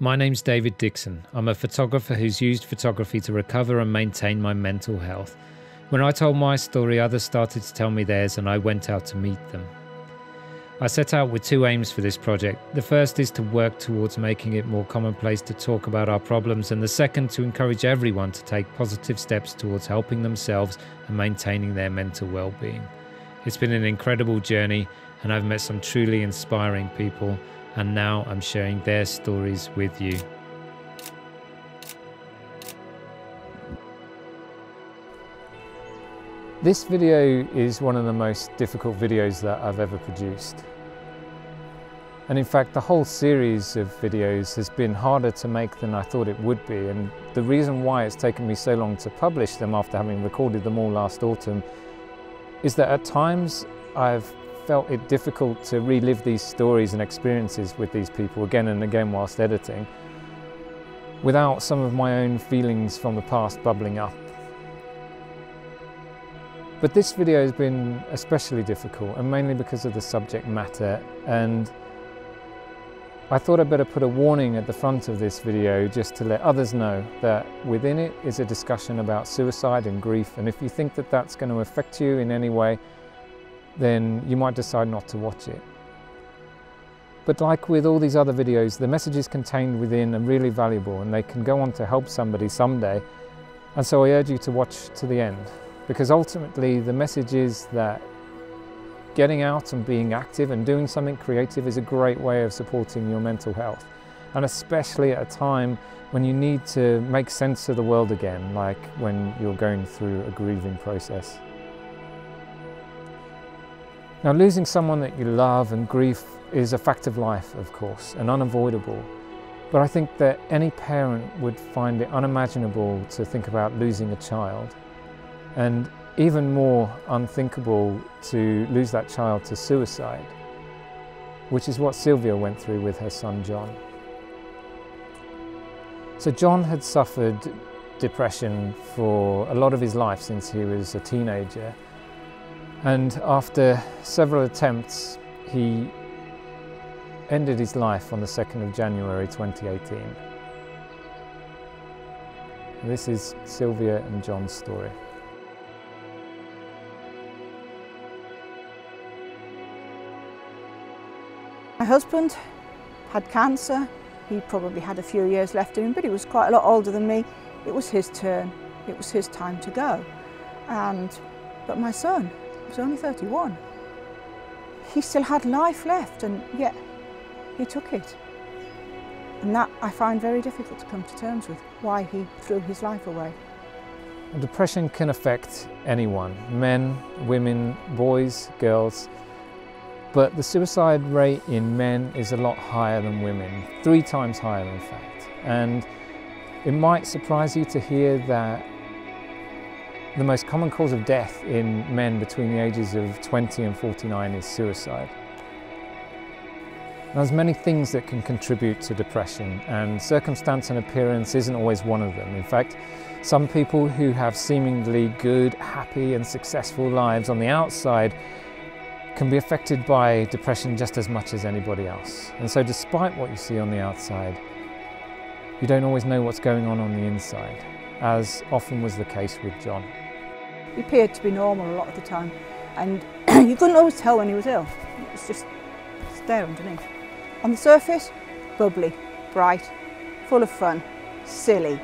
My name's David Dixon. I'm a photographer who's used photography to recover and maintain my mental health. When I told my story, others started to tell me theirs, and I went out to meet them. I set out with two aims for this project. The first is to work towards making it more commonplace to talk about our problems, and the second to encourage everyone to take positive steps towards helping themselves and maintaining their mental well-being. It's been an incredible journey, and I've met some truly inspiring people, and now I'm sharing their stories with you. This video is one of the most difficult videos that I've ever produced. And in fact, the whole series of videos has been harder to make than I thought it would be. And the reason why it's taken me so long to publish them after having recorded them all last autumn is that at times I've felt it difficult to relive these stories and experiences with these people again and again whilst editing, without some of my own feelings from the past bubbling up. But this video has been especially difficult, and mainly because of the subject matter, and I thought I'd better put a warning at the front of this video just to let others know that within it is a discussion about suicide and grief, and if you think that that's going to affect you in any way, then you might decide not to watch it. But like with all these other videos, the messages contained within are really valuable, and they can go on to help somebody someday, and so I urge you to watch to the end, because ultimately the message is that getting out and being active and doing something creative is a great way of supporting your mental health, and especially at a time when you need to make sense of the world again, like when you're going through a grieving process. Now, losing someone that you love and grief is a fact of life, of course, and unavoidable. But I think that any parent would find it unimaginable to think about losing a child, and even more unthinkable to lose that child to suicide, which is what Sylvia went through with her son John. So John had suffered depression for a lot of his life since he was a teenager. And after several attempts, he ended his life on the 2nd of January 2018. This is Sylvia and John's story. My husband had cancer. He probably had a few years left in him, but he was quite a lot older than me. It was his turn. It was his time to go. But my son was only 31. He still had life left, and yet he took it. And that I find very difficult to come to terms with, why he threw his life away. Depression can affect anyone, men, women, boys, girls, but the suicide rate in men is a lot higher than women, 3 times higher in fact. And it might surprise you to hear that the most common cause of death in men between the ages of 20 and 49 is suicide. Now, there's many things that can contribute to depression, and circumstance and appearance isn't always one of them. In fact, some people who have seemingly good, happy and successful lives on the outside can be affected by depression just as much as anybody else. And so despite what you see on the outside, you don't always know what's going on the inside, as often was the case with John. He appeared to be normal a lot of the time, and you couldn't always tell when he was ill. It was just there underneath. On the surface, bubbly, bright, full of fun, silly.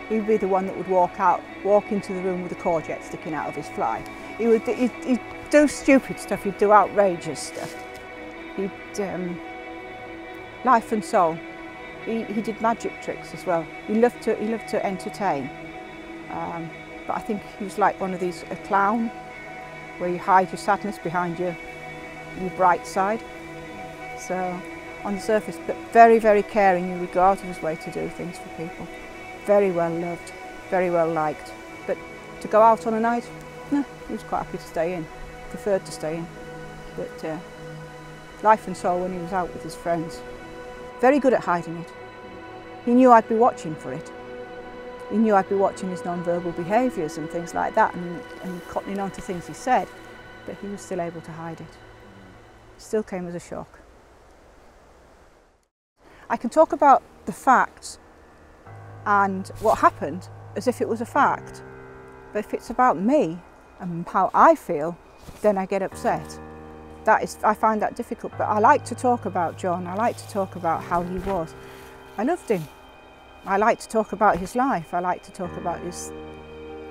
He'd be the one that would walk into the room with a courgette sticking out of his fly. He'd do stupid stuff, he'd do outrageous stuff. He'd life and soul. He did magic tricks as well. He loved to entertain. But I think he was like one of these, a clown, where you hide your sadness behind your bright side. So on the surface, but very, very caring. He would go out of his way to do things for people. Very well loved, very well liked. But to go out on a night, no, he was quite happy to stay in, preferred to stay in. But life and soul when he was out with his friends. Very good at hiding it. He knew I'd be watching for it. He knew I'd be watching his non-verbal behaviours and things like that, and cottoning on to things he said, but he was still able to hide it. Still came as a shock. I can talk about the facts and what happened as if it was a fact. But if it's about me and how I feel, then I get upset. I find that difficult, but I like to talk about John. I like to talk about how he was. I loved him. I like to talk about his life. I like to talk about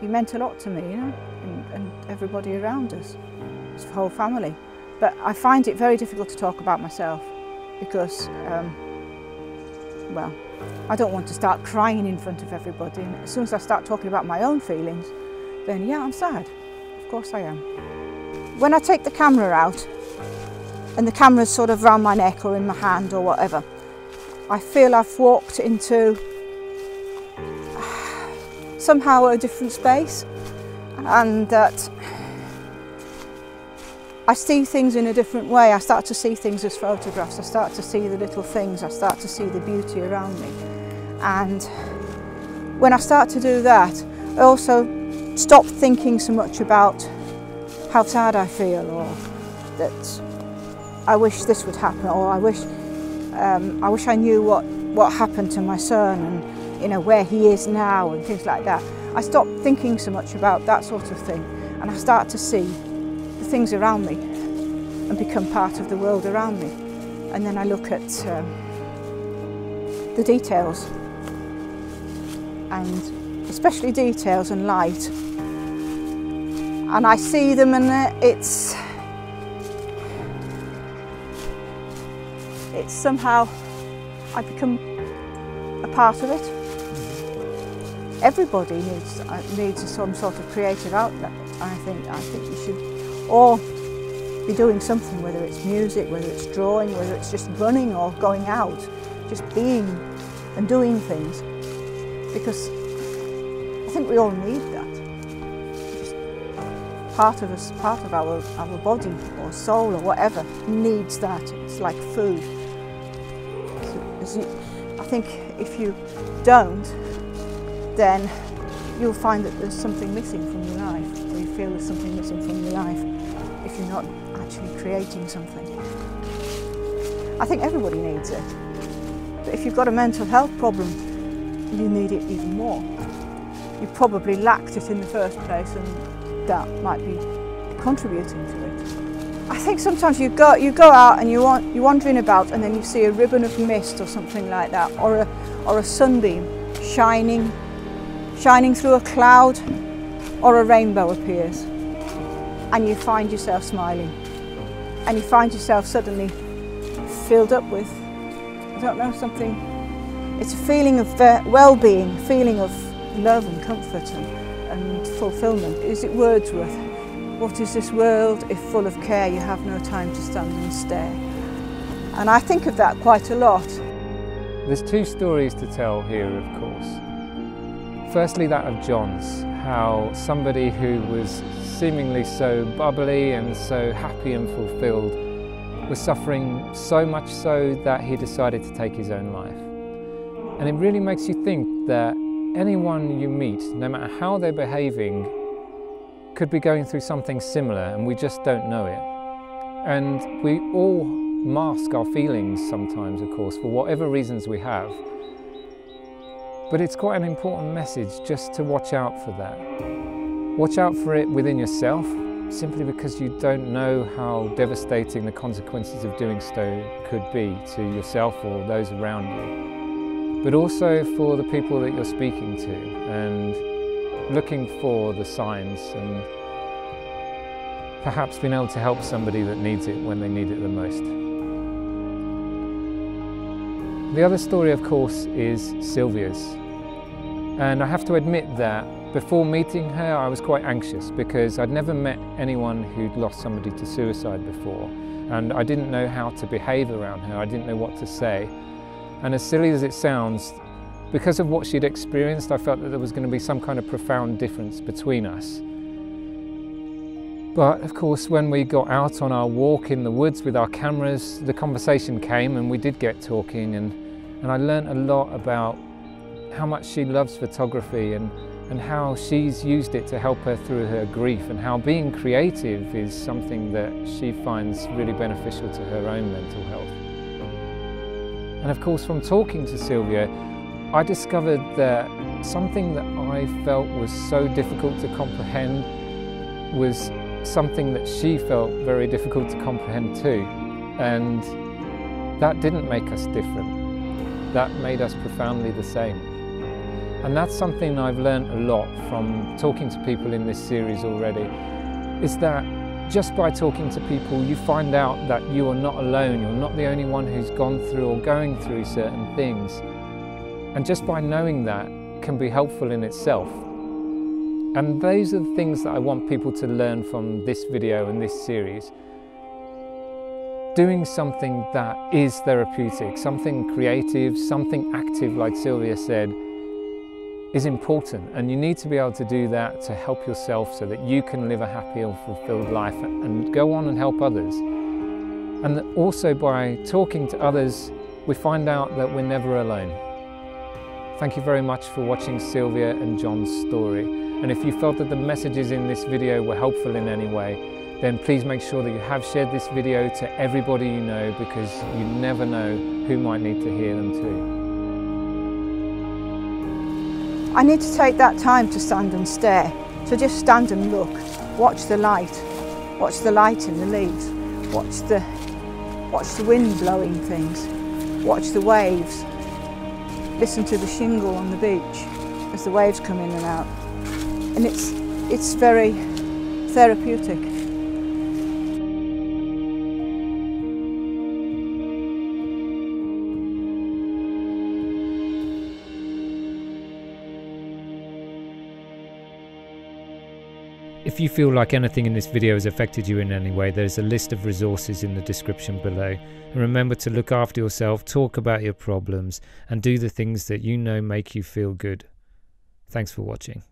he meant a lot to me, you know, and everybody around us, his whole family. But I find it very difficult to talk about myself because, well, I don't want to start crying in front of everybody. And as soon as I start talking about my own feelings, then yeah, I'm sad. Of course I am. When I take the camera out, and the camera's sort of round my neck or in my hand or whatever, I feel I've walked into somehow a different space, and that I see things in a different way. I start to see things as photographs. I start to see the little things. I start to see the beauty around me. And when I start to do that, I also stop thinking so much about how sad I feel, or that I wish this would happen, or I wish I knew what happened to my son, and you know where he is now, and things like that. I stop thinking so much about that sort of thing, and I start to see the things around me and become part of the world around me. And then I look at the details, and especially details and light, and I see them, and it's somehow I become a part of it. Everybody needs some sort of creative outlet. I think you should all be doing something, whether it's music, whether it's drawing, whether it's just running or going out, just being and doing things, because I think we all need that. Just part of us, part of our body or soul or whatever needs that. It's like food. I think if you don't, then you'll find that there's something missing from your life, or you feel there's something missing from your life if you're not actually creating something. I think everybody needs it, but if you've got a mental health problem, you need it even more. You probably lacked it in the first place, and that might be contributing to it. I think sometimes you go out and you're wandering about, and then you see a ribbon of mist or something like that, or a sunbeam shining through a cloud, or a rainbow appears, and you find yourself smiling, and you find yourself suddenly filled up with, I don't know, something. It's a feeling of well-being, a feeling of love and comfort and fulfilment. Is it Wordsworth? What is this world if full of care you have no time to stand and stare? And I think of that quite a lot. There's two stories to tell here, of course. Firstly, that of John's, how somebody who was seemingly so bubbly and so happy and fulfilled was suffering so much so that he decided to take his own life. And it really makes you think that anyone you meet, no matter how they're behaving, could be going through something similar, and we just don't know it. And we all mask our feelings sometimes, of course, for whatever reasons we have. But it's quite an important message just to watch out for that. Watch out for it within yourself, simply because you don't know how devastating the consequences of doing so could be to yourself or those around you. But also for the people that you're speaking to, and looking for the signs, and perhaps being able to help somebody that needs it when they need it the most. The other story, of course, is Sylvia's. And I have to admit that before meeting her, I was quite anxious, because I'd never met anyone who'd lost somebody to suicide before, and I didn't know how to behave around her. I didn't know what to say. And as silly as it sounds, because of what she'd experienced, I felt that there was going to be some kind of profound difference between us. But of course, when we got out on our walk in the woods with our cameras, the conversation came, and we did get talking, and I learned a lot about how much she loves photography, and how she's used it to help her through her grief, and how being creative is something that she finds really beneficial to her own mental health. And of course, from talking to Sylvia, I discovered that something that I felt was so difficult to comprehend was something that she felt very difficult to comprehend too. And that didn't make us different. That made us profoundly the same. And that's something I've learned a lot from talking to people in this series already, is that just by talking to people, you find out that you are not alone. You're not the only one who's gone through or going through certain things. And just by knowing that can be helpful in itself. And those are the things that I want people to learn from this video and this series. Doing something that is therapeutic, something creative, something active, like Sylvia said, is important, and you need to be able to do that to help yourself so that you can live a happy or fulfilled life and go on and help others. And that also by talking to others, we find out that we're never alone. Thank you very much for watching Sylvia and John's story. And if you felt that the messages in this video were helpful in any way, then please make sure that you have shared this video to everybody you know, because you never know who might need to hear them too. I need to take that time to stand and stare. So just stand and look. Watch the light in the leaves. Watch the wind blowing things. Watch the waves. Listen to the shingle on the beach as the waves come in and out. And it's very therapeutic. If you feel like anything in this video has affected you in any way, there's a list of resources in the description below. And remember to look after yourself, talk about your problems, and do the things that you know make you feel good. Thanks for watching.